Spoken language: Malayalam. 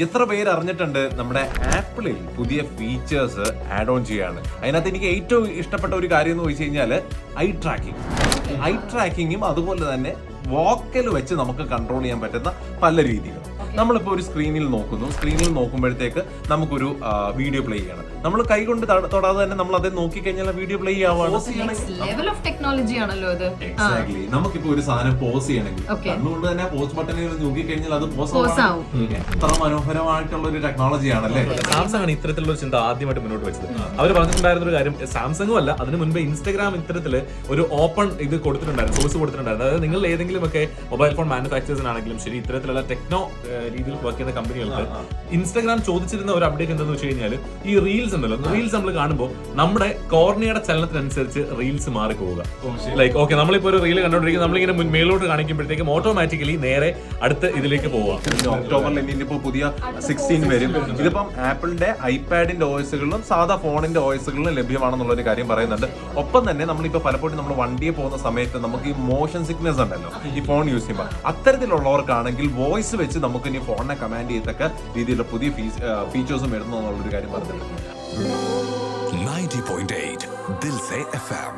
എത്ര പേര് അറിഞ്ഞിട്ടുണ്ട് നമ്മുടെ ആപ്പിളിൽ പുതിയ ഫീച്ചേഴ്സ് ആഡ് ഓൺ ചെയ്യാണ്. അതിനകത്ത് എനിക്ക് ഏറ്റവും ഇഷ്ടപ്പെട്ട ഒരു കാര്യം എന്ന് വെച്ച് കഴിഞ്ഞാൽ ഐ ട്രാക്കിങ്ങും അതുപോലെ തന്നെ വോക്കൽ വെച്ച് നമുക്ക് കൺട്രോൾ ചെയ്യാൻ പറ്റുന്ന പല രീതികൾ. നമ്മളിപ്പോൾ ഒരു സ്ക്രീനിൽ നോക്കുമ്പോഴത്തേക്ക് നമുക്കൊരു വീഡിയോ പ്ലേ ചെയ്യണം. നമ്മൾ കൈ കൊണ്ട് തൊടാതെ തന്നെ നമ്മൾ അത് നോക്കിക്കഴിഞ്ഞാൽ വീഡിയോ പ്ലേ ആവാണ്. എക്സാക്ട്ലി. നമുക്കിപ്പോ ഒരു സാധനം പോസ് ചെയ്യണമെങ്കിൽ കണ്ണുകൊണ്ട് തന്നെ പോസ് ബട്ടണിൽ നോക്കിക്കഴിഞ്ഞാൽ അത് പോസ് ആവും. എത്ര മനോഹരമായിട്ടുള്ള ഒരു ടെക്നോളജി ആണല്ലേ. സാംസങ് ആണ് ഇത്തരത്തിലുള്ള ഒരു ചിന്ത ആദ്യമായിട്ട് മുന്നോട്ട് വെച്ചത്. അവർ പറഞ്ഞിട്ടുണ്ടായിരുന്ന ഒരു കാര്യം, സാംസങ്ങും അല്ല അതിന് മുൻപ് ഇൻസ്റ്റാഗ്രാം ഇത്തരത്തില് ഒരു ഓപ്പൺ ഇത് കൊടുത്തിട്ടുണ്ടായിരുന്നു, സോഴ്സ് കൊടുത്തിട്ടുണ്ടായിരുന്നു. അതായത് നിങ്ങൾ ഏതെങ്കിലും ഒക്കെ മൊബൈൽ ഫോൺ മാനുഫാക്ചേഴ്സിനാണെങ്കിലും ശരി, ഇത്തരത്തിലുള്ള ടെക്നോ രീതിയിൽ വർക്ക് ചെയ്യുന്ന കമ്പനികൾക്ക് ഇൻസ്റ്റാഗ്രാം ചോദിച്ചിരുന്ന ഒരു അപ്ഡേറ്റ് എന്താണെന്ന് വെച്ച് കഴിഞ്ഞാൽ ഈ റീൽസ് ഉണ്ടല്ലോ, റീൽസ് നമ്മൾ കാണുമ്പോൾ നമ്മുടെ കോർണിയയുടെ ചലനത്തിനനുസരിച്ച് റീൽസ് മാറി പോവുക. ലൈക്ക് ഓക്കെ, നമ്മളിപ്പോ ഒരു റീൽ കണ്ടോണ്ടിരിക്കും, നമ്മളിങ്ങനെ മേലോട്ട് കാണിക്കുമ്പോഴത്തേക്കും ഓട്ടോമാറ്റിക്കലി നേരെ അടുത്ത ഇതിലേക്ക് പോവുക. ഒക്ടോബറിൽ ഇനിയിപ്പോ പുതിയ 16 വരും. ഇതിപ്പം ആപ്പിളിന്റെ ഐപാഡിന്റെ ഓയസുകളിലും സാധാ ഫോണിന്റെ ഓയസുകളിലും ലഭ്യമാണെന്നുള്ളൊരു കാര്യം പറയുന്നുണ്ട്. ഒപ്പം തന്നെ നമ്മളിപ്പോ പലപ്പോഴും നമ്മൾ വണ്ടിയെ പോകുന്ന സമയത്ത് നമുക്ക് ഈ മോഷൻ സിക്നസ് ഉണ്ടല്ലോ ഈ ഫോൺ യൂസ് ചെയ്യുമ്പോൾ, അത്തരത്തിലുള്ളവർക്കാണെങ്കിൽ വോയിസ് വെച്ച് നമുക്ക് ഇനി ഫോണിനെ കമാൻഡ് ചെയ്യത്തക്ക രീതിയിലുള്ള പുതിയ ഫീച്ചേഴ്സും വരുന്നു എന്നുള്ളൊരു കാര്യം പറഞ്ഞിട്ടുണ്ട്. 90.8 ദിൽ സേ FM